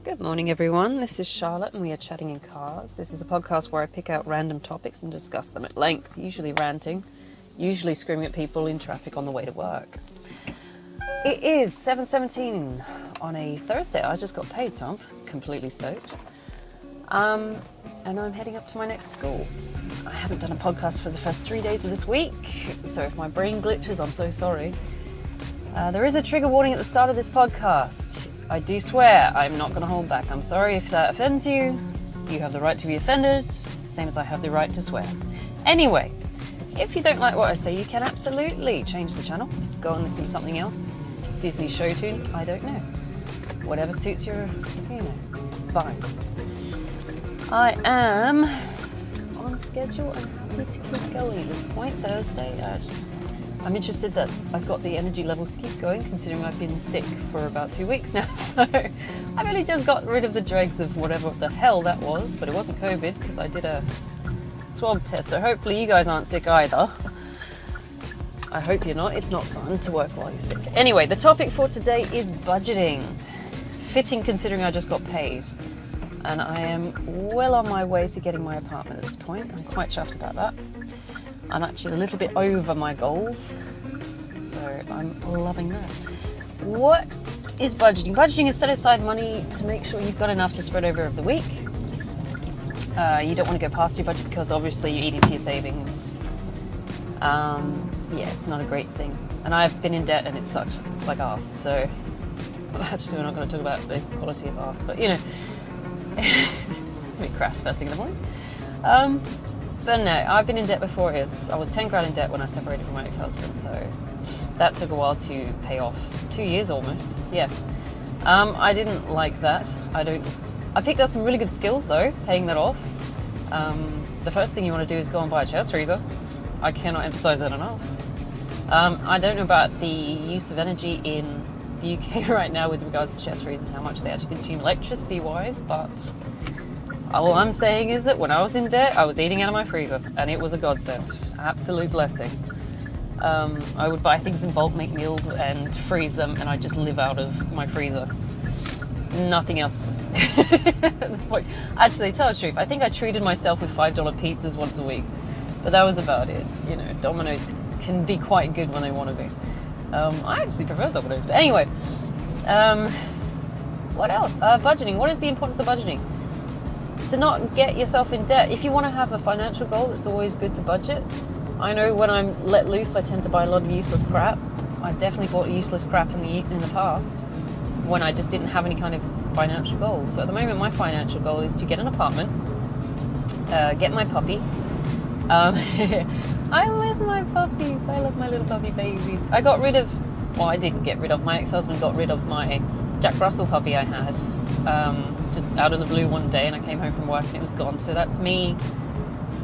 Good morning, everyone. This is Charlotte, and we are chatting in cars. This is a podcast where I pick out random topics and discuss them at length, usually ranting, usually screaming at people in traffic on the way to work. It is 7:17 on a Thursday. I just got paid, so I'm completely stoked. And I'm heading up to my next school. I haven't done a podcast for the first 3 days of this week, so if my brain glitches, I'm so sorry. There is a trigger warning at the start of this podcast. I do swear, I'm not going to hold back. I'm sorry if that offends you. You have the right to be offended, same as I have the right to swear. Anyway, if you don't like what I say, you can absolutely change the channel. Go and listen to something else. Disney show tunes, I don't know. Whatever suits your, fine. I am on schedule and happy to keep going at this point. Thursday, I'm interested that I've got the energy levels to keep going, considering I've been sick for about 2 weeks now. So I've only just got rid of the dregs of whatever the hell that was, but it wasn't COVID because I did a swab test. So hopefully you guys aren't sick either. I hope you're not. It's not fun to work while you're sick. Anyway, the topic for today is budgeting. Fitting considering I just got paid. And I am well on my way to getting my apartment at this point. I'm quite chuffed about that. I'm actually a little bit over my goals, so I'm loving that. What is budgeting? Budgeting is set aside money to make sure you've got enough to spread over the week. You don't want to go past your budget because obviously you eat into your savings. It's not a great thing. And I've been in debt and it sucks like arse, so actually we're not going to talk about the quality of arse, but it's a bit crass first thing in the morning. But no, I've been in debt before. I was 10 grand in debt when I separated from my ex-husband, so that took a while to pay off. 2 years almost, yeah. I didn't like that. I picked up some really good skills though, paying that off. The first thing you want to do is go and buy a chest freezer. I cannot emphasize that enough. I don't know about the use of energy in the UK right now with regards to chest freezers, how much they actually consume electricity-wise, but all I'm saying is that when I was in debt, I was eating out of my freezer, and it was a godsend. Absolute blessing. I would buy things in bulk, make meals, and freeze them, and I'd just live out of my freezer. Nothing else. Actually, to tell the truth, I think I treated myself with $5 pizzas once a week, but that was about it. Domino's can be quite good when they want to be. I actually prefer Domino's, but anyway. What else? Budgeting. What is the importance of budgeting? To not get yourself in debt. If you want to have a financial goal, it's always good to budget. I know when I'm let loose, I tend to buy a lot of useless crap. I've definitely bought useless crap in the past when I just didn't have any kind of financial goals. So at the moment, my financial goal is to get an apartment, get my puppy. I miss my puppies. I love my little puppy babies. I didn't get rid of. My ex-husband got rid of my Jack Russell puppy I had. Just out of the blue one day, and I came home from work and it was gone. So that's me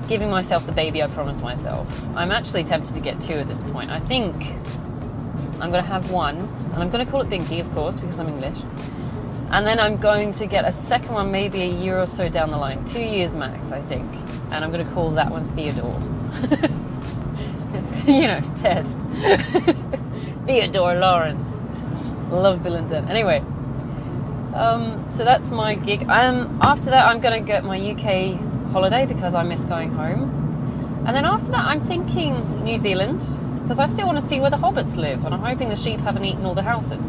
giving myself the baby I promised myself. I'm actually tempted to get 2 at this point. I think I'm going to have 1, and I'm going to call it Binky, of course, because I'm English. And then I'm going to get a second one maybe a year or so down the line, 2 years max, I think. And I'm going to call that one Theodore. Ted. Theodore Lawrence. Love Bill and Ted. Anyway. So that's my gig. After that, I'm going to get my UK holiday because I miss going home. And then after that, I'm thinking New Zealand because I still want to see where the hobbits live. And I'm hoping the sheep haven't eaten all the houses.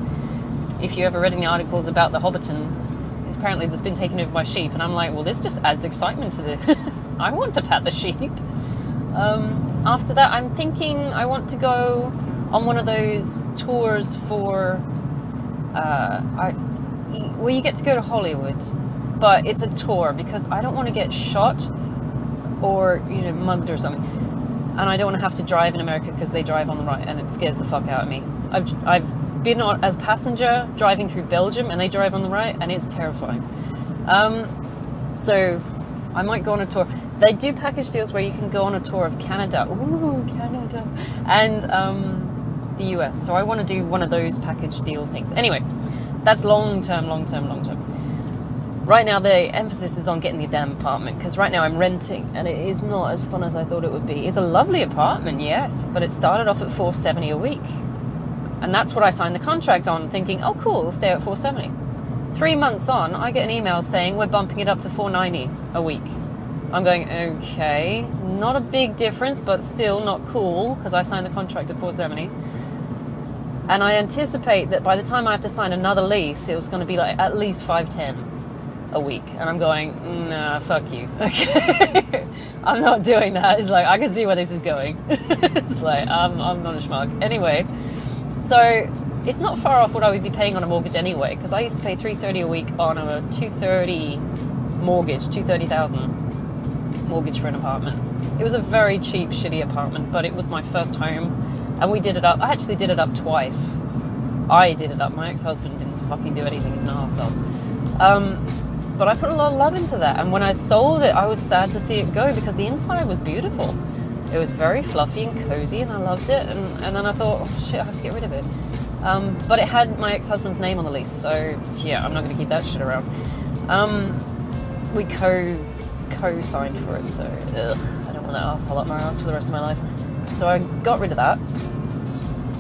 If you ever read any articles about the Hobbiton, apparently there's been taken over by sheep. And I'm like, well, this just adds excitement to the... I want to pat the sheep. After that, I'm thinking I want to go on one of those tours for... where you get to go to Hollywood, but it's a tour because I don't want to get shot or mugged or something, and I don't want to have to drive in America because they drive on the right and it scares the fuck out of me. I've been on as passenger driving through Belgium and they drive on the right and it's terrifying. So I might go on a tour. They do package deals where you can go on a tour of Canada, Canada, and the US. So I want to do one of those package deal things. Anyway. That's long term. Right now, the emphasis is on getting the damn apartment because right now I'm renting and it is not as fun as I thought it would be. It's a lovely apartment, yes, but it started off at $470 a week. And that's what I signed the contract on, thinking, oh, cool, I'll stay at $470. 3 months on, I get an email saying we're bumping it up to $490 a week. I'm going, okay, not a big difference, but still not cool, because I signed the contract at $470. And I anticipate that by the time I have to sign another lease, it was going to be like at least $510 a week. And I'm going, nah, fuck you. Okay. I'm not doing that. It's like, I can see where this is going. It's like, I'm not a schmuck. Anyway, so it's not far off what I would be paying on a mortgage anyway, because I used to pay $330 a week on a $230 mortgage, $230,000 mortgage for an apartment. It was a very cheap, shitty apartment, but it was my first home. And we did it up. I actually did it up twice. I did it up. My ex-husband didn't fucking do anything. He's an arsehole. But I put a lot of love into that. And when I sold it, I was sad to see it go because the inside was beautiful. It was very fluffy and cozy, and I loved it. And then I thought, oh shit, I have to get rid of it. But it had my ex-husband's name on the lease, so yeah, I'm not going to keep that shit around. We co-signed for it, so I don't want that arsehole up my ass for the rest of my life. So I got rid of that.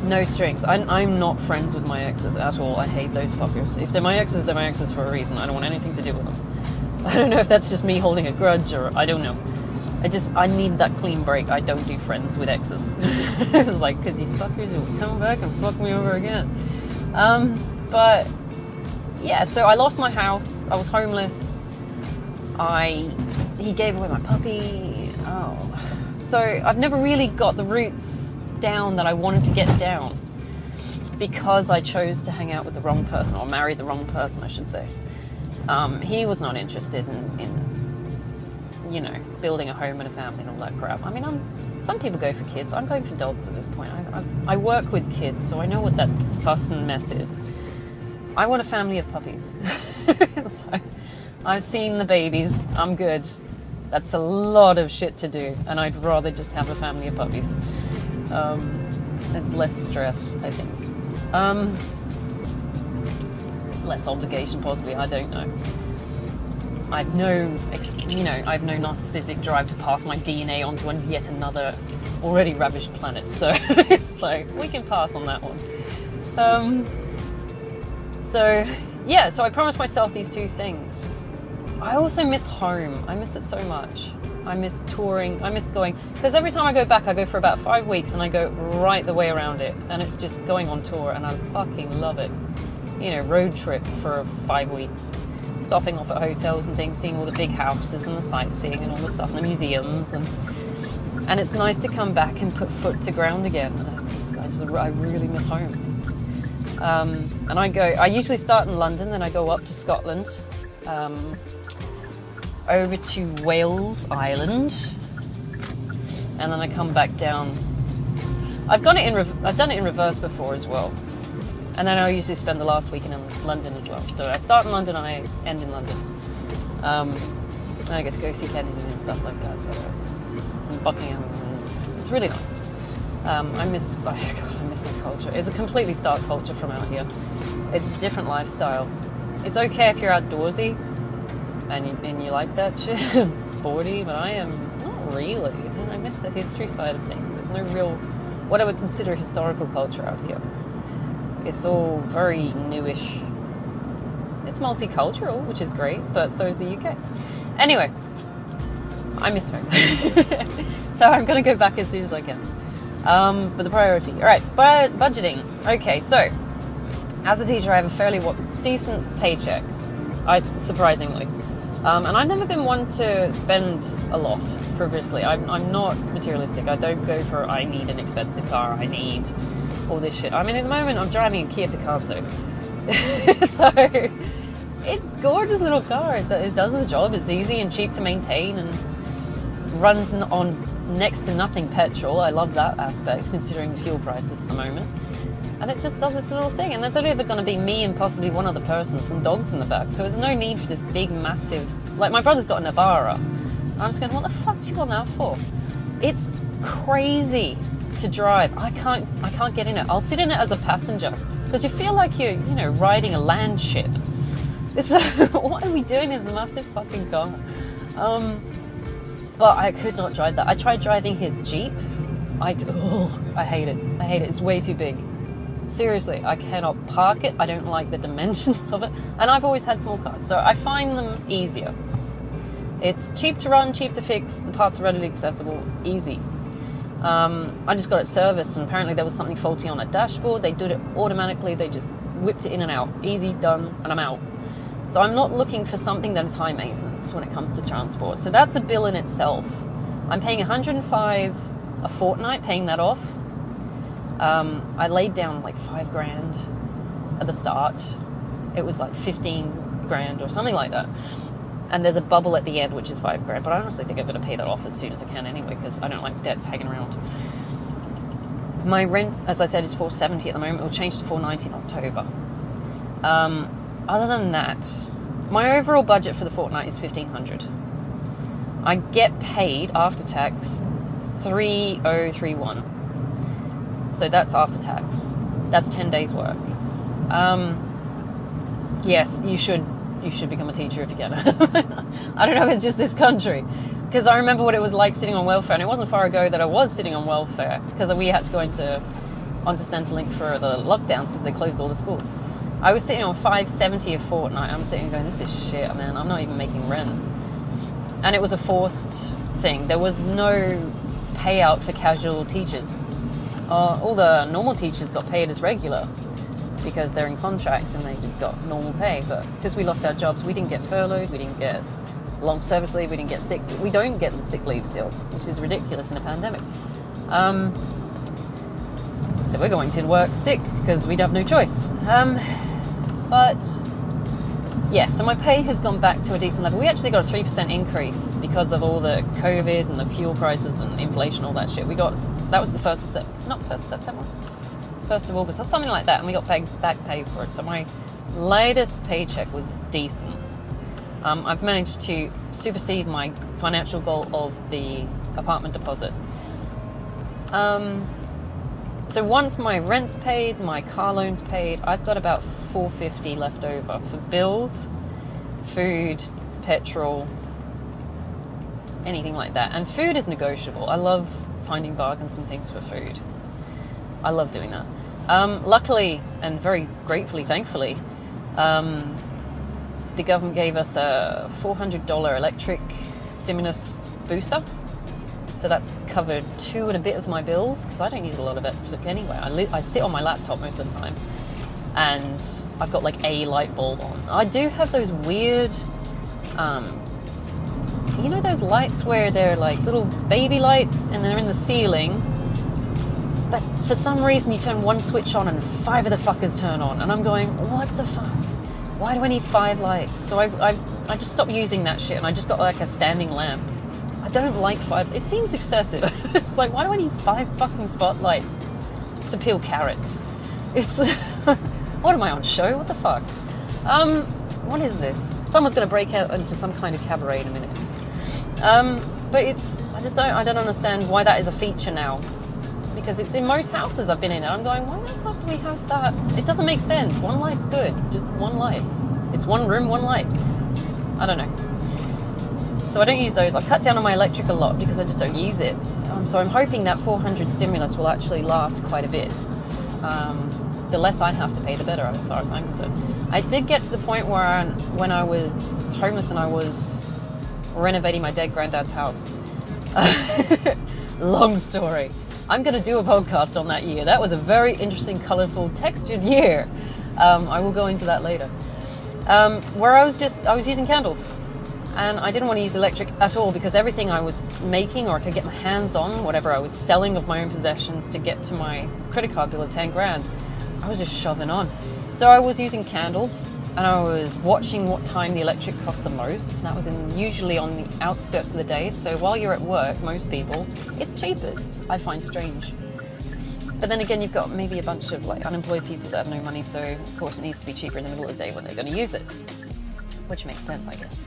No strings. I'm not friends with my exes at all. I hate those fuckers. If they're my exes for a reason. I don't want anything to do with them. I don't know if that's just me holding a grudge or I don't know. I need that clean break. I don't do friends with exes. It's like, because you fuckers will come back and fuck me over again. But yeah, so I lost my house. I was homeless. He gave away my puppy. So I've never really got the roots down that I wanted to get down because I chose to hang out with the wrong person, or marry the wrong person, I should say. He was not interested in, you know, building a home and a family and all that crap. I mean, some people go for kids. I'm going for dogs at this point. I work with kids, so I know what that fuss and mess is. I want a family of puppies. So, I've seen the babies. I'm good. That's a lot of shit to do, and I'd rather just have a family of puppies. There's less stress, I think. Less obligation, possibly. I don't know. I've no narcissistic drive to pass my DNA onto yet another already ravished planet. So it's like we can pass on that one. So I promised myself these two things. I also miss home. I miss it so much. I miss touring. I miss going, because every time I go back, I go for about 5 weeks and I go right the way around it. And it's just going on tour and I fucking love it. You know, road trip for 5 weeks. Stopping off at hotels and things, seeing all the big houses and the sightseeing and all the stuff, and the museums. And it's nice to come back and put foot to ground again. I really miss home. And I usually start in London, then I go up to Scotland. Over to Wales Island, and then I come back down. I've done it in reverse before as well, and then I usually spend the last weekend in London as well. So I start in London and I end in London. And I get to go see Kennedy and stuff like that. So it's Buckingham. It's really nice. I miss my culture. It's a completely stark culture from out here. It's a different lifestyle. It's okay if you're outdoorsy. And you like that shit, sporty, but I am not really. I miss the history side of things. There's no real, what I would consider historical culture out here. It's all very newish. It's multicultural, which is great, but so is the UK. Anyway, I miss home. So I'm going to go back as soon as I can. But the priority. All right, budgeting. Okay, so as a teacher, I have a fairly decent paycheck, surprisingly. And I've never been one to spend a lot frivolously. I'm not materialistic. I don't go for, I need an expensive car, I need all this shit. I mean, at the moment, I'm driving a Kia Picanto. So, it's a gorgeous little car. It does the job. It's easy and cheap to maintain and runs on next to nothing petrol. I love that aspect, considering the fuel prices at the moment. And it just does this little thing. And there's only ever going to be me and possibly one other person, some dogs in the back. So there's no need for this big, massive... Like, my brother's got a Navara. And I'm just going, what the fuck do you want that for? It's crazy to drive. I can't get in it. I'll sit in it as a passenger. Because you feel like you're, riding a land ship. What are we doing in this massive fucking car? But I could not drive that. I tried driving his Jeep. I hate it. It's way too big. Seriously, I cannot park it. I don't like the dimensions of it. And I've always had small cars, so I find them easier. It's cheap to run, cheap to fix. The parts are readily accessible, easy. I just got it serviced, and apparently there was something faulty on a dashboard. They did it automatically. They just whipped it in and out. Easy, done, and I'm out. So I'm not looking for something that is high maintenance when it comes to transport. So that's a bill in itself. I'm paying $105 a fortnight, paying that off. I laid down like $5,000 at the start. It was like 15 grand or something like that. And there's a bubble at the end, which is $5,000. But I honestly think I'm going to pay that off as soon as I can anyway, because I don't like debts hanging around. My rent, as I said, is $470 at the moment. It will change to $490 in October. Other than that, my overall budget for the fortnight is $1,500. I get paid after tax $3,031. So that's after tax. That's 10 days work. Yes, you should become a teacher if you can. I don't know if it's just this country, because I remember what it was like sitting on welfare, and it wasn't far ago that I was sitting on welfare because we had to go onto Centrelink for the lockdowns because they closed all the schools. I was sitting on $570 a fortnight. I'm sitting going, this is shit, man. I'm not even making rent. And it was a forced thing. There was no payout for casual teachers. All the normal teachers got paid as regular because they're in contract and they just got normal pay. But because we lost our jobs, we didn't get furloughed, we didn't get long service leave, we didn't get sick. We don't get the sick leave still, which is ridiculous in a pandemic. So we're going to work sick because we'd have no choice. But yeah, so my pay has gone back to a decent level. We actually got a 3% increase because of all the COVID and the fuel prices and inflation, all that shit. That was the 1st of September, 1st of August or something like that, and we got back pay for it. So my latest paycheck was decent. I've managed to supersede my financial goal of the apartment deposit. So once my rent's paid, my car loan's paid, I've got about $450 left over for bills, food, petrol, anything like that. And food is negotiable. I love finding bargains and things for food. I love doing that. Luckily, and very gratefully, thankfully, the government gave us a $400 electric stimulus booster. So that's covered 2 and a bit of my bills, because I don't use a lot of electric anyway. I sit on my laptop most of the time, and I've got like a light bulb on. I do have those weird, you know those lights where they're like little baby lights and they're in the ceiling, but for some reason you turn one switch on and 5 of the fuckers turn on, and I'm going, what the fuck? Why do I need 5 lights? So I just stopped using that shit, and I just got like a standing lamp. I don't like 5. It seems excessive. It's like, why do I need 5 fucking spotlights to peel carrots? It's what am I on show? What the fuck? What is this? Someone's going to break out into some kind of cabaret in a minute. But I don't understand why that is a feature now, because it's in most houses I've been in, and I'm going, why the fuck do we have that? It doesn't make sense. One light's good. Just one light. It's one room, one light. I don't know. So I don't use those. I cut down on my electric a lot because I just don't use it. So I'm hoping that 400 stimulus will actually last quite a bit. The less I have to pay, the better, as far as I'm concerned. I did get to the point where when I was homeless and I was renovating my dead granddad's house. Long story. I'm going to do a podcast on that year. That was a very interesting, colourful, textured year. I will go into that later. Where I was using candles. And I didn't want to use electric at all, because everything I was making or I could get my hands on, whatever I was selling of my own possessions to get to my credit card bill of 10 grand, I was just shoving on. So I was using candles, and I was watching what time the electric cost the most. And that was usually on the outskirts of the day. So while you're at work, most people, it's cheapest. I find strange. But then again, you've got maybe a bunch of like unemployed people that have no money. So of course it needs to be cheaper in the middle of the day when they're going to use it, which makes sense, I guess.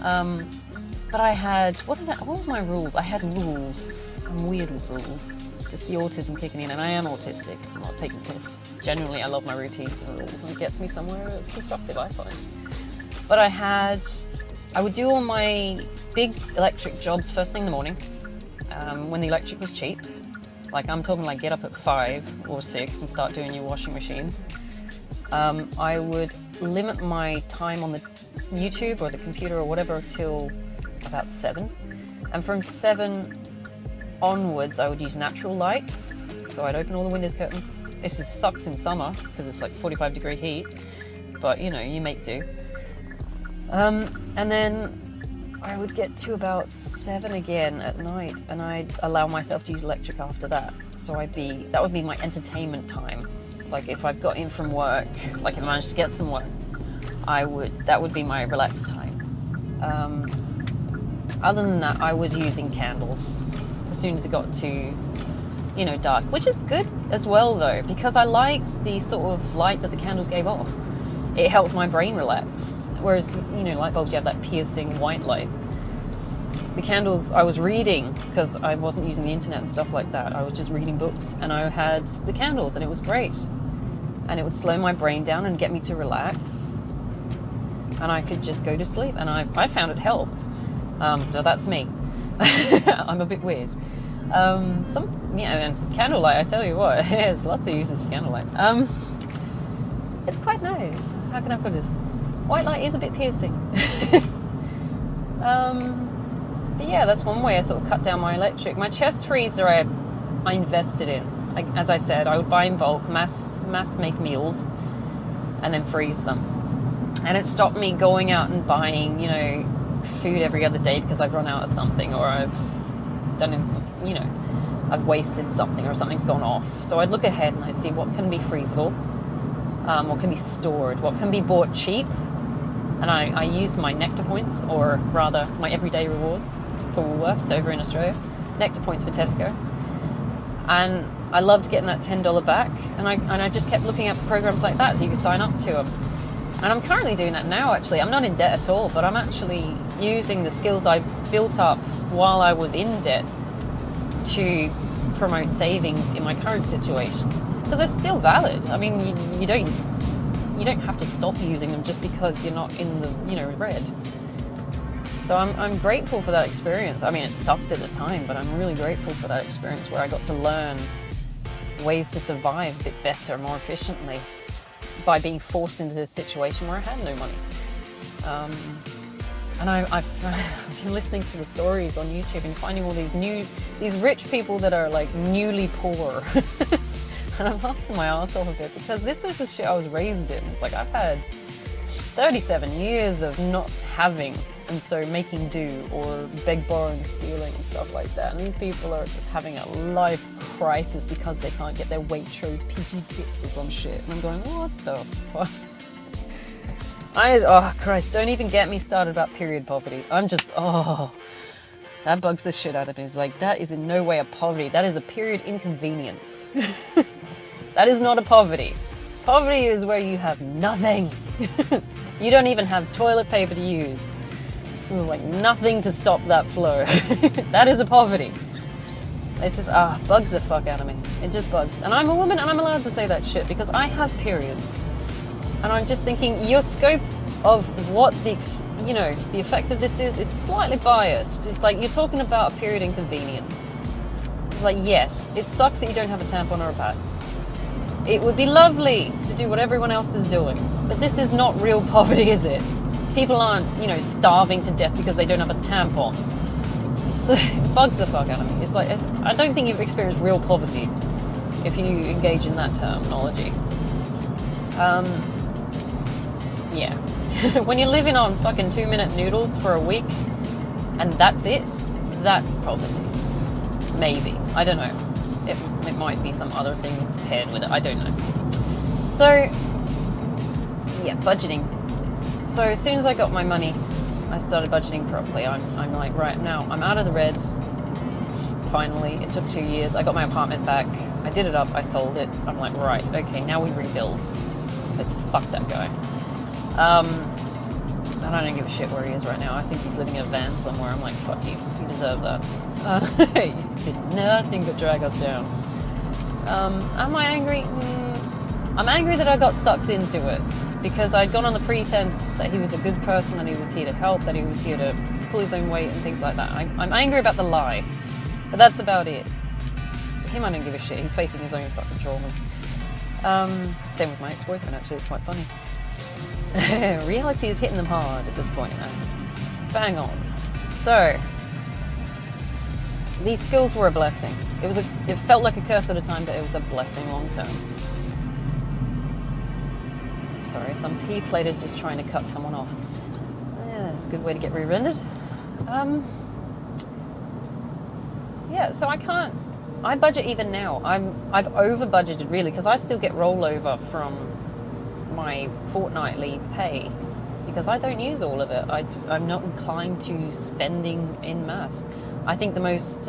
But I had, what were my rules? I had rules. I'm weird with rules. It's the autism kicking in, and I am autistic. I'm not taking piss. Generally, I love my routines and rules, and it gets me somewhere that's constructive, I find. But I would do all my big electric jobs first thing in the morning, when the electric was cheap. like I'm talking like get up at 5 or 6 and start doing your washing machine, I would limit my time on the YouTube or the computer or whatever till about 7. And from 7 onwards, I would use natural light. So I'd open all the windows curtains. It just sucks in summer because it's like 45-degree heat, but you know, you make do. And then I would get to about 7 again at night, and I'd allow myself to use electric after that. So that would be my entertainment time. Like if I've got in from work, like if I managed to get some work, that would be my relaxed time. Other than that, I was using candles as soon as it got to, you know, dark, which is good as well though, because I liked the sort of light that the candles gave off. It helped my brain relax. Whereas, you know, light bulbs, you have that piercing white light. The candles, I was reading, because I wasn't using the internet and stuff like that. I was just reading books, and I had the candles, and it was great. And it would slow my brain down and get me to relax. And I could just go to sleep, and I found it helped. So that's me. I'm a bit weird. And candlelight, I tell you what, there's lots of uses for candlelight. It's quite nice. How can I put this? White light is a bit piercing. But yeah, that's one way I sort of cut down my electric. My chest freezer I invested in. Like, as I said, I would buy in bulk, mass make meals, and then freeze them. And it stopped me going out and buying, you know, food every other day because I've run out of something, or I've done, you know, I've wasted something, or something's gone off. So I'd look ahead and I'd see what can be freezable, what can be stored, what can be bought cheap. And I use my Nectar points, or rather my everyday rewards for Woolworths over in Australia, Nectar points for Tesco. And I loved getting that $10 back, and I just kept looking out for programs like that so you could sign up to them. And I'm currently doing that now, actually. I'm not in debt at all, but I'm actually using the skills I built up while I was in debt to promote savings in my current situation, because they're still valid. I mean, you don't have to stop using them just because you're not in the, you know, red. So I'm grateful for that experience. I mean, it sucked at the time, but I'm really grateful for that experience where I got to learn ways to survive a bit better, more efficiently, by being forced into a situation where I had no money. And I've been listening to the stories on YouTube and finding all these rich people that are like newly poor. And I'm laughing my ass off a bit, because this is the shit I was raised in. It's like I've had 37 years of not having, and so making do, or beg, borrowing, stealing and stuff like that. And these people are just having a life crisis because they can't get their Waitrose PG tips or some shit. And I'm going, what the fuck? Oh Christ, don't even get me started about period poverty. That bugs the shit out of me. It's like, that is in no way a poverty. That is a period inconvenience. That is not a poverty. Poverty is where you have nothing. You don't even have toilet paper to use. There's like nothing to stop that flow. That is a poverty. It just bugs the fuck out of me. It just bugs. And I'm a woman and I'm allowed to say that shit because I have periods. And I'm just thinking your scope of what the effect of this is slightly biased. It's like you're talking about a period inconvenience. It's like, yes, it sucks that you don't have a tampon or a pad. It would be lovely to do what everyone else is doing, but this is not real poverty, is it? People aren't, starving to death because they don't have a tampon. It bugs the fuck out of me. It's like, I don't think you've experienced real poverty if you engage in that terminology. Yeah. When you're living on fucking 2-minute noodles for a week, and that's it, that's poverty. Maybe. I don't know. It might be some other thing paired with it. I don't know. So, yeah, budgeting. So as soon as I got my money, I started budgeting properly. I'm like, right now, I'm out of the red. Finally, it took 2 years. I got my apartment back. I did it up. I sold it. I'm like, right, okay, now we rebuild. Because fuck that guy. And I don't give a shit where he is right now. I think he's living in a van somewhere. I'm like, fuck you. You deserve that. You did nothing but drag us down. Am I angry? I'm angry that I got sucked into it. Because I'd gone on the pretense that he was a good person, that he was here to help, that he was here to pull his own weight and things like that. I'm angry about the lie. But that's about it. him, I don't give a shit. He's facing his own fucking traumas. Same with my ex-boyfriend, actually. It's quite funny. Reality is hitting them hard at this point. Bang on. So, these skills were a blessing. It felt like a curse at a time, but it was a blessing long term. Sorry, some P-plater's just trying to cut someone off. Yeah, it's a good way to get re-rendered. Yeah, so I budget even now. I've over-budgeted really, because I still get rollover from my fortnightly pay, because I don't use all of it. I'm not inclined to spending in mass. I think the most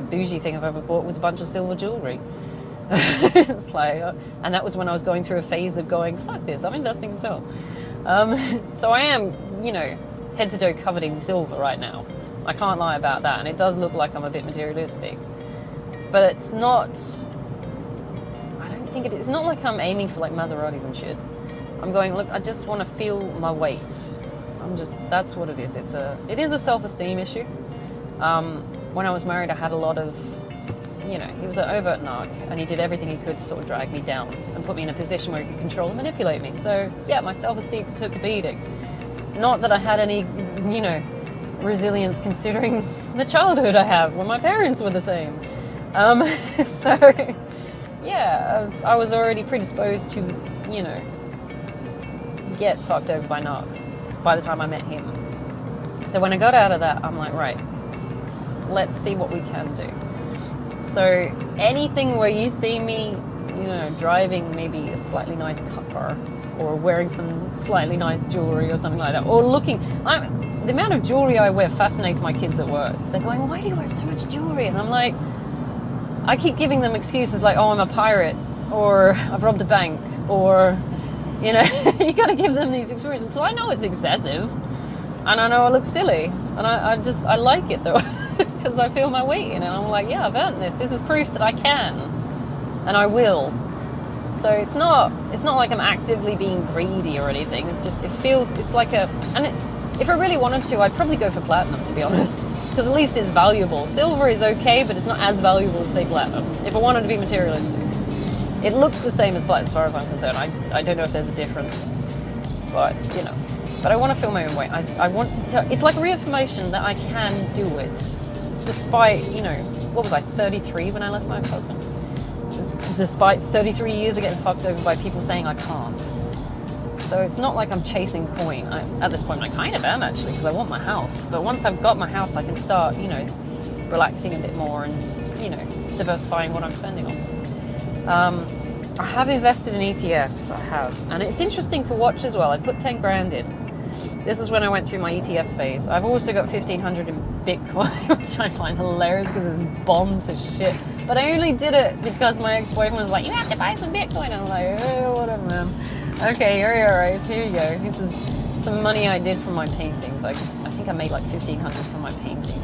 bougie thing I've ever bought was a bunch of silver jewelry. It's like, and that was when I was going through a phase of going, fuck this, I'm investing in silver. So I am, head to toe covered in silver right now. I can't lie about that, and it does look like I'm a bit materialistic. But it's not, I don't think it's not like I'm aiming for like Maseratis and shit. I'm going, look, I just want to feel my weight. That's what it is. It is a self-esteem issue. When I was married, I had a lot of, he was an overt narc, and he did everything he could to sort of drag me down and put me in a position where he could control and manipulate me. So, yeah, my self-esteem took a beating. Not that I had any, resilience considering the childhood I have when my parents were the same. So, yeah, I was already predisposed to, get fucked over by narcs by the time I met him. So when I got out of that, I'm like, right, let's see what we can do. So anything where you see me, driving maybe a slightly nice car, or wearing some slightly nice jewelry or something like that, or the amount of jewelry I wear fascinates my kids at work. They're going, why do you wear so much jewelry? And I'm like, I keep giving them excuses like, oh, I'm a pirate, or I've robbed a bank, or, you got to give them these excuses. So I know it's excessive, and I know it looks silly, and I like it though, because I feel my weight in it. I'm like, yeah, I've earned this. This is proof that I can, and I will. So it's not like I'm actively being greedy or anything. It's like if I really wanted to, I'd probably go for platinum, to be honest, because at least it's valuable. Silver is okay, but it's not as valuable as, say, platinum, if I wanted to be materialistic. It looks the same as platinum as far as I'm concerned. I don't know if there's a difference, but, but I want to feel my own weight. I want to tell, it's like a reaffirmation that I can do it, despite, what was I, 33 when I left my ex-husband? Despite 33 years of getting fucked over by people saying I can't. So it's not like I'm chasing coin. At this point, I kind of am, actually, because I want my house. But once I've got my house, I can start, relaxing a bit more and, diversifying what I'm spending on. I have invested in ETFs, I have. And it's interesting to watch as well. I put 10 grand in. This is when I went through my ETF phase. I've also got 1,500 in Bitcoin, which I find hilarious because it's bombed to shit. But I only did it because my ex-boyfriend was like, you have to buy some Bitcoin. I'm like, oh, whatever, man. Okay, all right, here you go. This is some money I did from my paintings. I think I made like 1,500 from my paintings.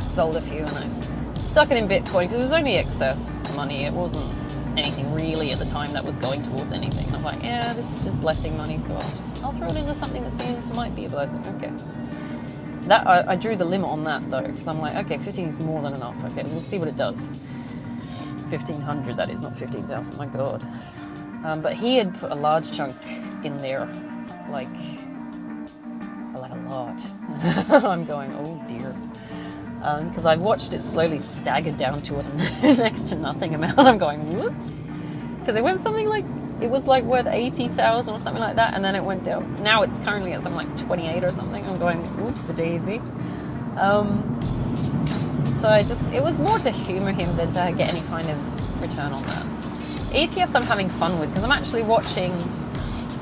Sold a few and I stuck it in Bitcoin because it was only excess money. It wasn't anything really at the time that was going towards anything. And I'm like, yeah, this is just blessing money, so I'll throw it into something that seems might be a blessing. Okay. That I drew the limit on that though, because I'm like, okay, 15 is more than enough. Okay, we'll see what it does. 1,500, that is, not 15,000. My God. But he had put a large chunk in there, like a lot. I'm going, oh dear. Because I've watched it slowly stagger down to a next to nothing amount. I'm going, whoops. Because it went something like, it was like worth 80,000 or something like that, and then it went down. Now it's currently at something like 28 or something. I'm going, oops, the daisy. So it was more to humor him than to get any kind of return on that. ETFs I'm having fun with because I'm actually watching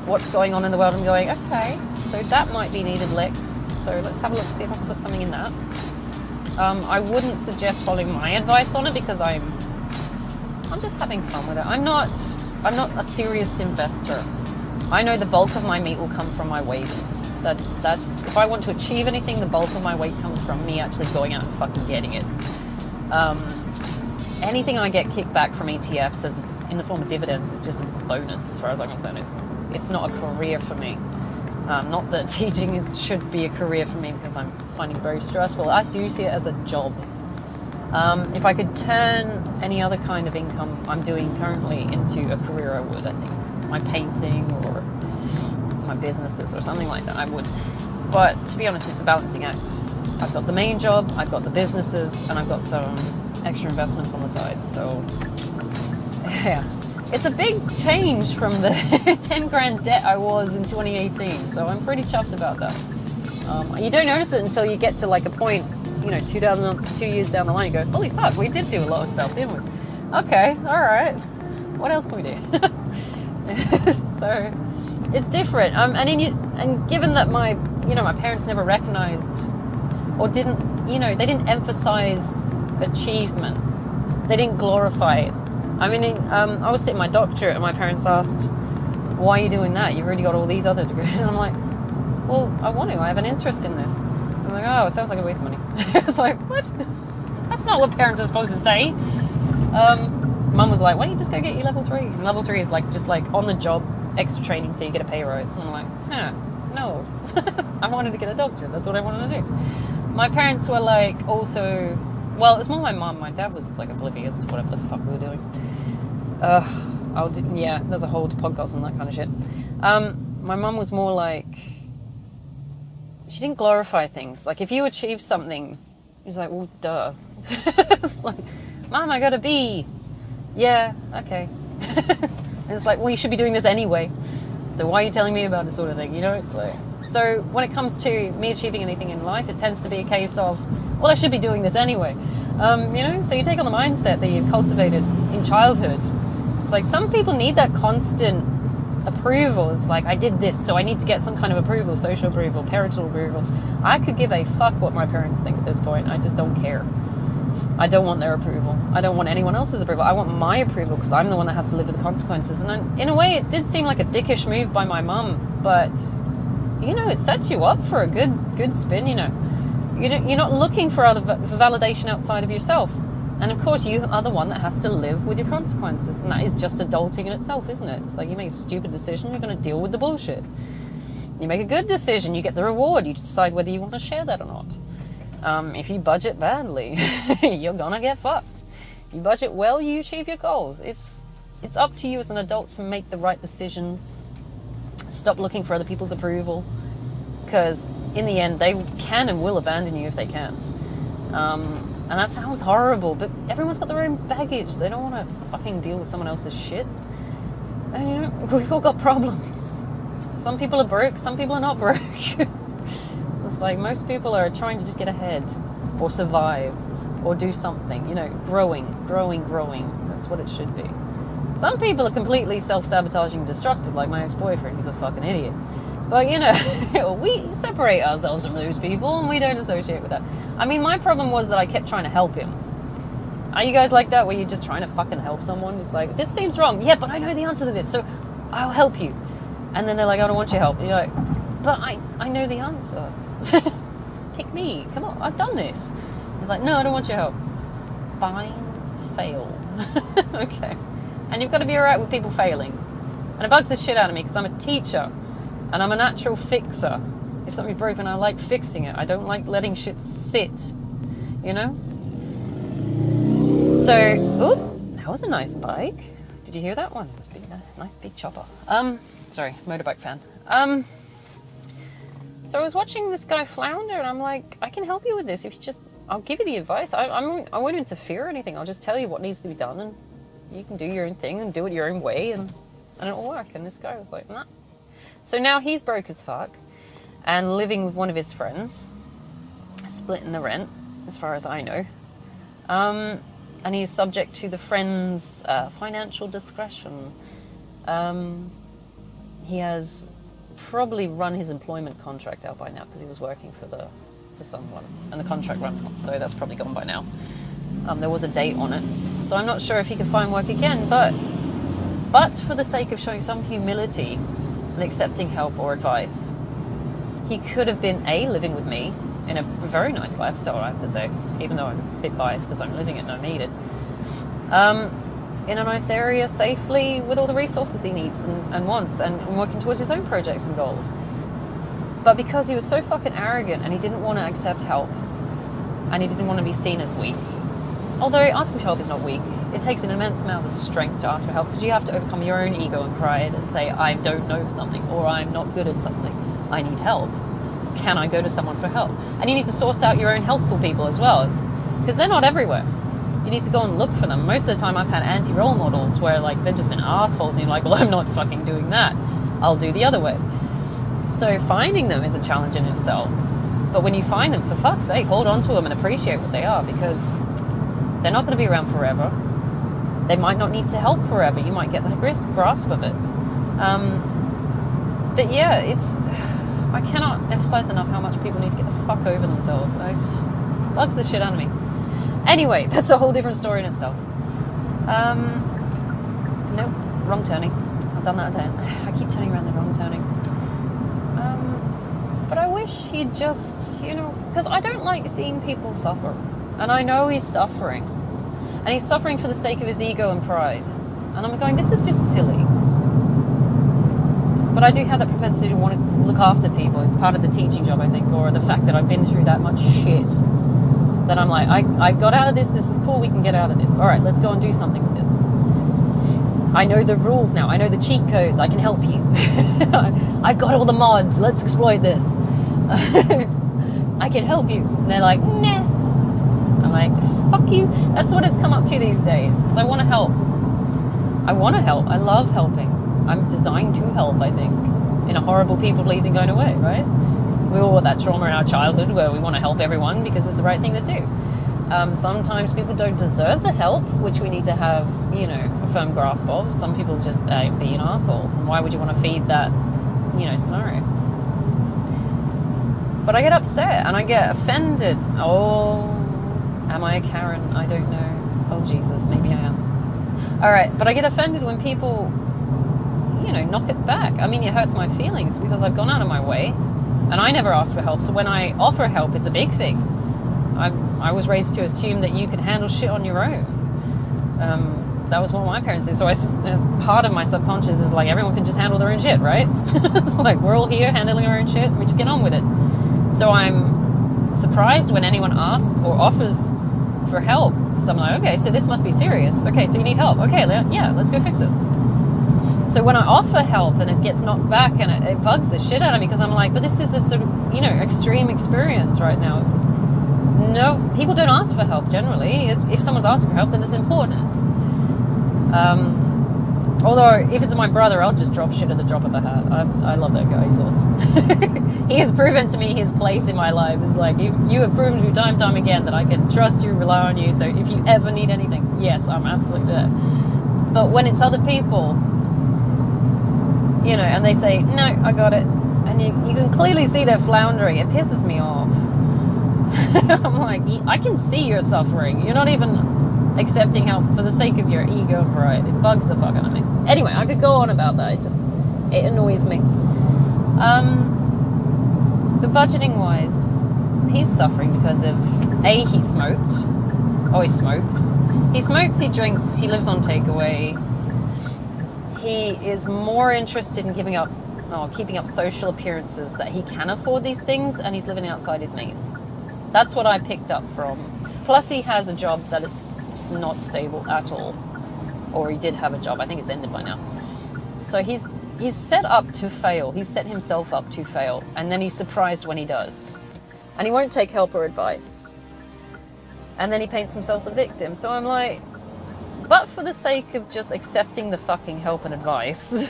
what's going on in the world and going, okay, so that might be needed next. So let's have a look, see if I can put something in that. I wouldn't suggest following my advice on it because I'm just having fun with it. I'm not a serious investor. I know the bulk of my meat will come from my wages. That's if I want to achieve anything, the bulk of my weight comes from me actually going out and fucking getting it. Anything I get kicked back from ETFs as in the form of dividends is just a bonus as far as I'm concerned. It's not a career for me. Not that teaching should be a career for me because I'm finding it very stressful. I do see it as a job. If I could turn any other kind of income I'm doing currently into a career, I would, I think. My painting or my businesses or something like that, I would. But to be honest, it's a balancing act. I've got the main job, I've got the businesses, and I've got some extra investments on the side. So, yeah. It's a big change from the 10 grand debt I was in 2018. So I'm pretty chuffed about that. You don't notice it until you get to like a point, 2 years down the line, you go, holy fuck, we did do a lot of stuff, didn't we? Okay, all right. What else can we do? So it's different. And given that my parents never recognized or didn't, they didn't emphasize achievement. They didn't glorify it. I was sitting my doctorate and my parents asked, why are you doing that? You've already got all these other degrees. And I'm like, well, I want to. I have an interest in this. I'm like, oh, it sounds like a waste of money. It's like, what? That's not what parents are supposed to say. Mum was like, why don't you just go get your level 3? And level 3 is just on the job, extra training so you get a pay rise. And I'm like, no. I wanted to get a doctorate. That's what I wanted to do. My parents were like also, well, it was more my mum. My dad was like oblivious to whatever the fuck we were doing. There's a whole podcast on that kind of shit. My mum was more like, she didn't glorify things. Like if you achieve something, she was like, well, duh. It's like, Mum, I got a B. Yeah, okay. And it's like, well, you should be doing this anyway. So why are you telling me about it, sort of thing? It's like, so when it comes to me achieving anything in life, it tends to be a case of, well, I should be doing this anyway. So you take on the mindset that you've cultivated in childhood. It's like some people need that constant approval. It's like, I did this, so I need to get some kind of approval, social approval, parental approval. I could give a fuck what my parents think at this point. I just don't care. I don't want their approval. I don't want anyone else's approval. I want my approval because I'm the one that has to live with the consequences. And in a way, it did seem like a dickish move by my mum, but it sets you up for a good spin. You're not looking for validation outside of yourself. And of course, you are the one that has to live with your consequences. And that is just adulting in itself, isn't it? It's like you make a stupid decision, you're going to deal with the bullshit. You make a good decision, you get the reward. You decide whether you want to share that or not. If you budget badly, you're going to get fucked. You budget well, you achieve your goals. It's up to you as an adult to make the right decisions. Stop looking for other people's approval. Because in the end, they can and will abandon you if they can. And that sounds horrible, but everyone's got their own baggage. They don't want to fucking deal with someone else's shit. And we've all got problems. Some people are broke, some people are not broke. It's like most people are trying to just get ahead or survive or do something, growing. That's what it should be. Some people are completely self-sabotaging and destructive, like my ex-boyfriend. He's a fucking idiot. But, we separate ourselves from those people and we don't associate with that. My problem was that I kept trying to help him. Are you guys like that, where you're just trying to fucking help someone? It's like, this seems wrong. Yeah, but I know the answer to this, so I'll help you. And then they're like, I don't want your help. And you're like, but I know the answer. Pick me. Come on, I've done this. It's like, no, I don't want your help. Fine, fail. Okay. And you've got to be alright with people failing. And it bugs the shit out of me because I'm a teacher. And I'm a natural fixer. If something's broken, I like fixing it. I don't like letting shit sit. So, that was a nice bike. Did you hear that one? It was a nice big chopper. Sorry, motorbike fan. So I was watching this guy flounder and I'm like, I can help you with this. I'll give you the advice. I won't interfere or anything. I'll just tell you what needs to be done and you can do your own thing and do it your own way and it'll work. And this guy was like, nah. So now he's broke as fuck and living with one of his friends, splitting the rent, as far as I know. And he's subject to the friend's financial discretion. He has probably run his employment contract out by now because he was working for someone and the contract ran out, so that's probably gone by now. There was a date on it, so I'm not sure if he can find work again, but for the sake of showing some humility and accepting help or advice, he could have been living with me in a very nice lifestyle, I have to say, even though I'm a bit biased because I'm living it and I need it, in a nice area, safely, with all the resources he needs and wants, and working towards his own projects and goals. But because he was so fucking arrogant and he didn't want to accept help and he didn't want to be seen as weak, although asking for help is not weak, it takes an immense amount of strength to ask for help, because you have to overcome your own ego and pride and say, I don't know something, or I'm not good at something, I need help. Can I go to someone for help? And you need to source out your own helpful people as well, because they're not everywhere. You need to go and look for them. Most of the time I've had anti-role models where like they've just been assholes, and you're like, well, I'm not fucking doing that. I'll do the other way. So finding them is a challenge in itself. But when you find them, for fuck's sake, hold on to them and appreciate what they are, because they're not going to be around forever. They might not need to help forever. You might get the grasp of it. But yeah, I cannot emphasize enough how much people need to get the fuck over themselves. It bugs the shit out of me. Anyway, that's a whole different story in itself. Nope, wrong turning. I've done that again. I keep turning around the wrong turning. But I wish he'd just, because I don't like seeing people suffer. And I know he's suffering. And he's suffering for the sake of his ego and pride. And I'm going, this is just silly. But I do have that propensity to want to look after people. It's part of the teaching job, I think, or the fact that I've been through that much shit. That I'm like, I got out of this is cool, we can get out of this. All right, let's go and do something with this. I know the rules now, I know the cheat codes, I can help you. I've got all the mods, let's exploit this. I can help you. And they're like, nah. I'm like, fuck you. That's what it's come up to these days, because I want to help. I love helping. I'm designed to help, I think, in a horrible people-pleasing kind of way, right? We all got that trauma in our childhood where we want to help everyone because it's the right thing to do. Sometimes people don't deserve the help, which we need to have, a firm grasp of. Some people just being assholes, and why would you want to feed that, scenario? But I get upset and I get offended. Oh, am I a Karen? I don't know. Oh, Jesus, maybe I am. All right, but I get offended when people, knock it back. I mean, it hurts my feelings because I've gone out of my way. And I never ask for help, so when I offer help, it's a big thing. I was raised to assume that you could handle shit on your own. That was what my parents did. So part of my subconscious is like, everyone can just handle their own shit, right? It's like, we're all here handling our own shit, and we just get on with it. So I'm surprised when anyone asks or offers for help. So I'm like, okay, so this must be serious. Okay, so you need help. Okay, yeah, let's go fix this. So when I offer help and it gets knocked back, and it bugs the shit out of me, because I'm like, but this is a sort of, extreme experience right now. No, people don't ask for help generally. If someone's asking for help, then it's important. Although, if it's my brother, I'll just drop shit at the drop of a hat. I love that guy. He's awesome. He has proven to me his place in my life. It's like, you have proven to me time and time again that I can trust you, rely on you. So if you ever need anything, yes, I'm absolutely there. But when it's other people, and they say, no, I got it. And you can clearly see they're floundering. It pisses me off. I'm like, I can see you're suffering. You're not even accepting help for the sake of your ego and pride. It bugs the fuck out of me. Anyway, I could go on about that. It annoys me. But budgeting wise, he's suffering because of, he smoked. Oh, he smokes. He smokes, he drinks, he lives on takeaway. He is more interested in keeping up social appearances, that he can afford these things, and he's living outside his means. That's what I picked up from. Plus, he has a job that it's just not stable at all. Or he did have a job. I think it's ended by now. So he's set up to fail. He's set himself up to fail. And then he's surprised when he does. And he won't take help or advice. And then he paints himself the victim. So I'm like, but for the sake of just accepting the fucking help and advice,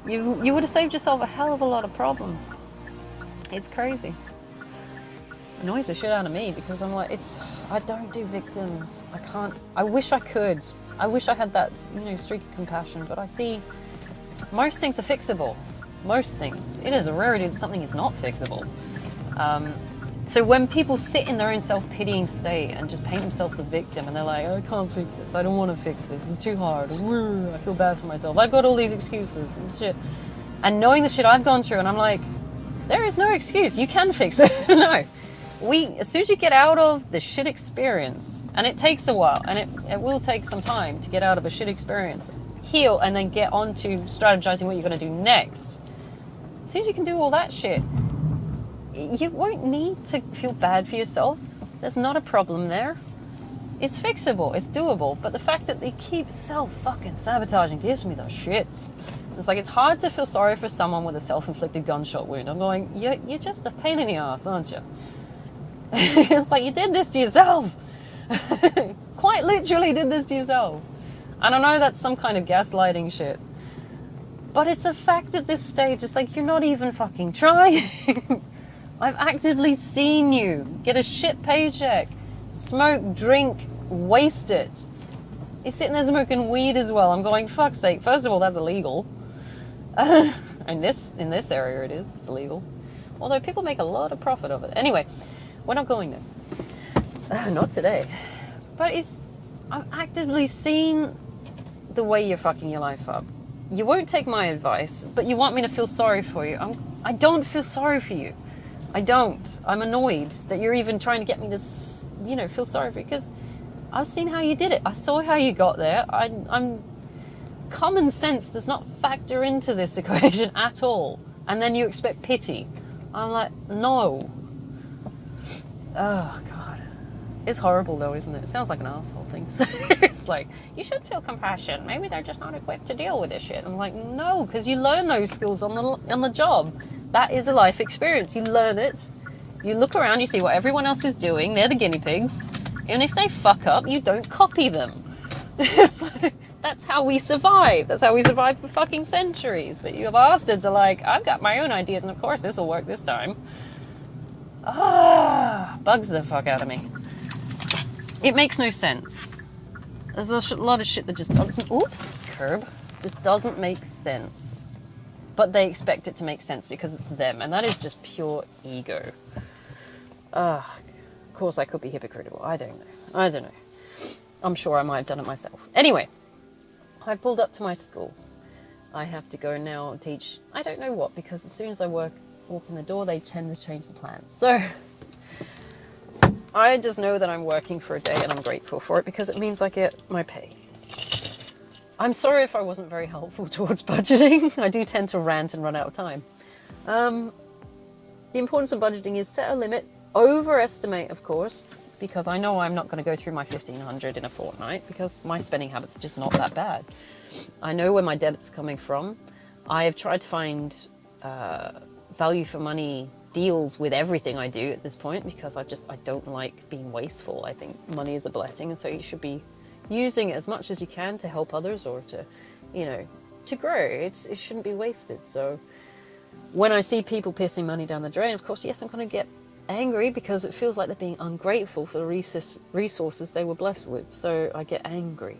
you would have saved yourself a hell of a lot of problems. It's crazy. Annoys the shit out of me, because I'm like, I don't do victims. I can't. I wish I could. I wish I had that, streak of compassion, but I see most things are fixable. Most things. It is a rarity that something is not fixable. So when people sit in their own self-pitying state and just paint themselves the victim, and they're like, I can't fix this, I don't want to fix this, it's too hard, I feel bad for myself, I've got all these excuses and shit. And knowing the shit I've gone through, and I'm like, there is no excuse, you can fix it. No. As soon as you get out of the shit experience, and it takes a while, and it will take some time to get out of a shit experience, heal, and then get on to strategizing what you're going to do next. As soon as you can do all that shit, you won't need to feel bad for yourself. There's not a problem there. It's fixable, it's doable, but the fact that they keep self-fucking-sabotaging gives me the shits. It's like, it's hard to feel sorry for someone with a self-inflicted gunshot wound. I'm going, you're just a pain in the ass, aren't you? It's like, you did this to yourself. Quite literally did this to yourself. And I know that's some kind of gaslighting shit, but it's a fact at this stage. It's like, you're not even fucking trying. I've actively seen you get a shit paycheck, smoke, drink, waste it. He's sitting there smoking weed as well. I'm going, fuck's sake. First of all, that's illegal. In this area it is. It's illegal. Although people make a lot of profit of it. Anyway, we're not going there. Not today. But I've actively seen the way you're fucking your life up. You won't take my advice, but you want me to feel sorry for you. I don't feel sorry for you. I don't. I'm annoyed that you're even trying to get me to, feel sorry for you, because I've seen how you did it. I saw how you got there. Common sense does not factor into this equation at all. And then you expect pity. I'm like, no. Oh, God. It's horrible, though, isn't it? It sounds like an asshole thing. So it's like, you should feel compassion. Maybe they're just not equipped to deal with this shit. I'm like, no, because you learn those skills on the job. That is a life experience. You learn it. You look around, you see what everyone else is doing. They're the guinea pigs. And if they fuck up, you don't copy them. It's like, that's how we survive. That's how we survived for fucking centuries. But you bastards are like, I've got my own ideas, and of course this will work this time. Bugs the fuck out of me. It makes no sense. There's a lot of shit that just doesn't, just doesn't make sense. But they expect it to make sense because it's them, and that is just pure ego. Of course I could be hypocritical. I don't know. I'm sure I might have done it myself. Anyway, I pulled up to my school. I have to go now and teach, I don't know what, because as soon as I walk in the door, they tend to change the plans. So I just know that I'm working for a day, and I'm grateful for it because it means I get my pay. I'm sorry if I wasn't very helpful towards budgeting. I do tend to rant and run out of time. The importance of budgeting is set a limit, overestimate, of course, because I know I'm not going to go through my 1,500 in a fortnight because my spending habits are just not that bad. I know where my debt's coming from. I have tried to find value for money deals with everything I do at this point because I don't like being wasteful. I think money is a blessing, and so you should be using it as much as you can to help others or to, to grow. It shouldn't be wasted. So when I see people pissing money down the drain, of course, yes, I'm going to get angry because it feels like they're being ungrateful for the resources they were blessed with. So I get angry.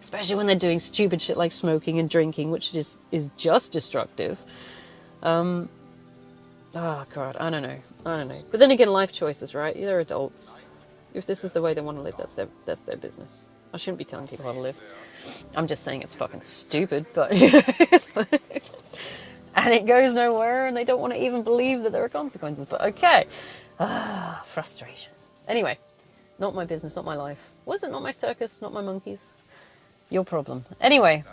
Especially when they're doing stupid shit like smoking and drinking, which is just destructive. Oh, God, I don't know. But then again, life choices, right? They're adults. If this is the way they want to live, that's their business. I shouldn't be telling people how to live. I'm just saying it's fucking stupid, but and it goes nowhere, and they don't want to even believe that there are consequences. But okay, frustration. Anyway, not my business, not my life. Was it not my circus, not my monkeys? Your problem. Anyway,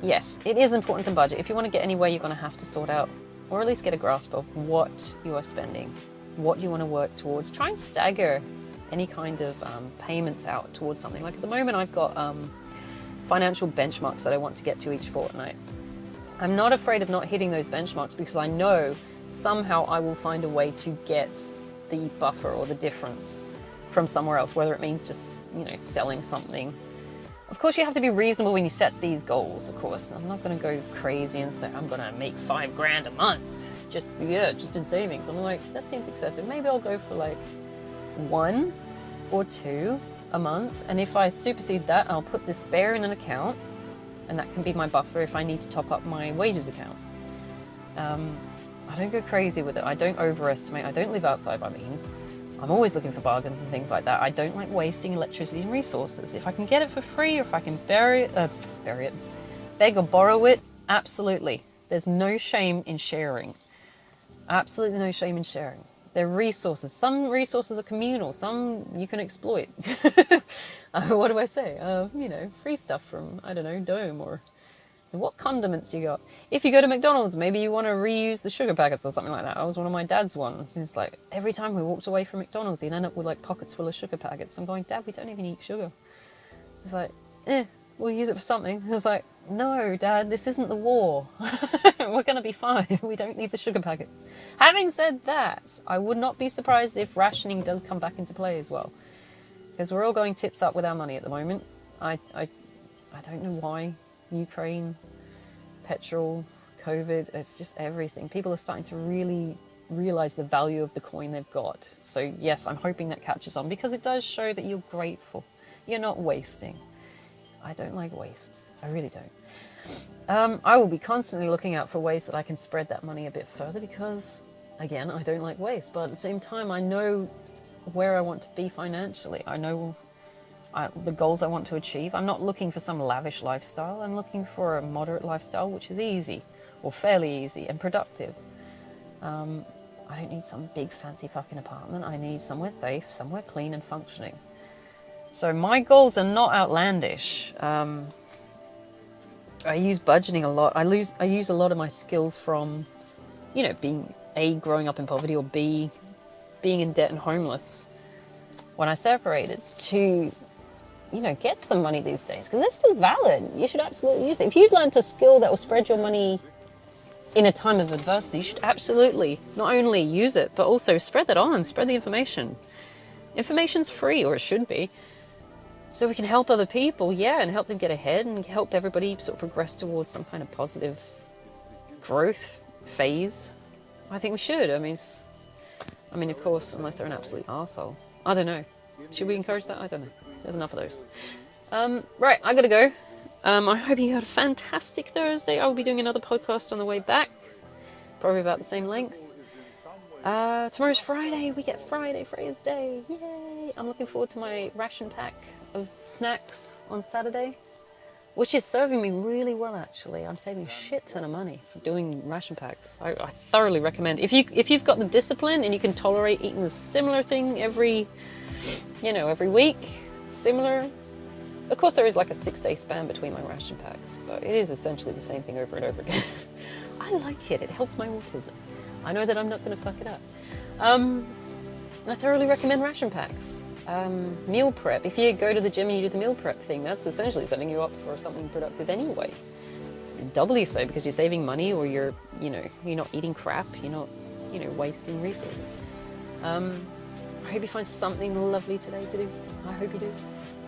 yes, it is important to budget. If you want to get anywhere, you're going to have to sort out, or at least get a grasp of what you are spending, what you want to work towards. Try and stagger any kind of payments out towards something. Like at the moment, I've got financial benchmarks that I want to get to each fortnight. I'm not afraid of not hitting those benchmarks because I know somehow I will find a way to get the buffer or the difference from somewhere else, whether it means just, selling something. Of course, you have to be reasonable when you set these goals, of course. I'm not going to go crazy and say, I'm going to make $5,000 a month. Just in savings. I'm like, that seems excessive. Maybe I'll go for like 1 or 2 a month. And if I supersede that, I'll put the spare in an account. And that can be my buffer if I need to top up my wages account. I don't go crazy with it. I don't overestimate. I don't live outside my means. I'm always looking for bargains and things like that. I don't like wasting electricity and resources. If I can get it for free, or if I can beg or borrow it, absolutely. There's no shame in sharing. Absolutely no shame in sharing. They're resources. Some resources are communal. Some you can exploit. What do I say? Free stuff from, I don't know, Dome or So what condiments you got? If you go to McDonald's, maybe you want to reuse the sugar packets or something like that. I was one of my dad's ones. It's like every time we walked away from McDonald's, he'd end up with like pockets full of sugar packets. I'm going, Dad, we don't even eat sugar. He's like, we'll use it for something. I was like, no, Dad, this isn't the war. We're going to be fine. We don't need the sugar packets. Having said that, I would not be surprised if rationing does come back into play as well. Because we're all going tits up with our money at the moment. I don't know why. Ukraine, petrol, COVID, it's just everything. People are starting to really realize the value of the coin they've got. So yes, I'm hoping that catches on, because it does show that you're grateful. You're not wasting. I don't like waste. I really don't. I will be constantly looking out for ways that I can spread that money a bit further, because, again, I don't like waste. But at the same time, I know where I want to be financially. I know the goals I want to achieve. I'm not looking for some lavish lifestyle. I'm looking for a moderate lifestyle, which is easy, or fairly easy, and productive. I don't need some big fancy fucking apartment. I need somewhere safe, somewhere clean and functioning. So my goals are not outlandish. I use budgeting a lot. I use a lot of my skills from, being A, growing up in poverty, or B, being in debt and homeless when I separated, to get some money these days, because they're still valid. You should absolutely use it. If you've learned a skill that will spread your money in a time of adversity, you should absolutely not only use it, but also spread that on, spread the information. Information's free, or it should be. So we can help other people, and help them get ahead and help everybody sort of progress towards some kind of positive growth phase. I think we should. I mean, of course, unless they're an absolute arsehole. I don't know. Should we encourage that? I don't know. There's enough of those. Right, I gotta go. I hope you had a fantastic Thursday. I will be doing another podcast on the way back. Probably about the same length. Tomorrow's Friday. We get Friday's Day. Yay! I'm looking forward to my ration pack of snacks on Saturday, which is serving me really well, actually. I'm saving a shit ton of money for doing ration packs. I thoroughly recommend. If you've got the discipline and you can tolerate eating a similar thing every week, similar. Of course, there is like a 6-day span between my ration packs, but it is essentially the same thing over and over again. I like it. It helps my autism. I know that I'm not going to fuck it up. I thoroughly recommend ration packs. Meal prep. If you go to the gym and you do the meal prep thing, that's essentially setting you up for something productive anyway. Doubly so, because you're saving money, or you're not eating crap. You're not, wasting resources. I hope you find something lovely today to do. I hope you do.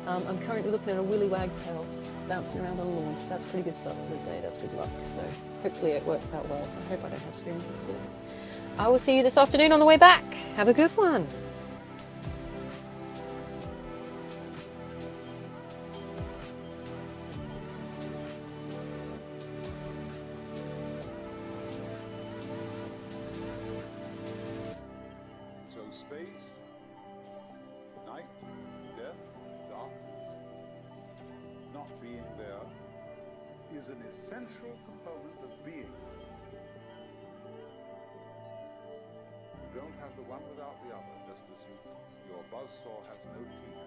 I'm currently looking at a willy wagtail bouncing around on a lawn, so that's a pretty good start to the day. That's good luck. So hopefully it works out well. I hope I don't have screaming kids today. I will see you this afternoon on the way back. Have a good one. Is an essential component of being. You don't have the one without the other, just as your buzzsaw has no teeth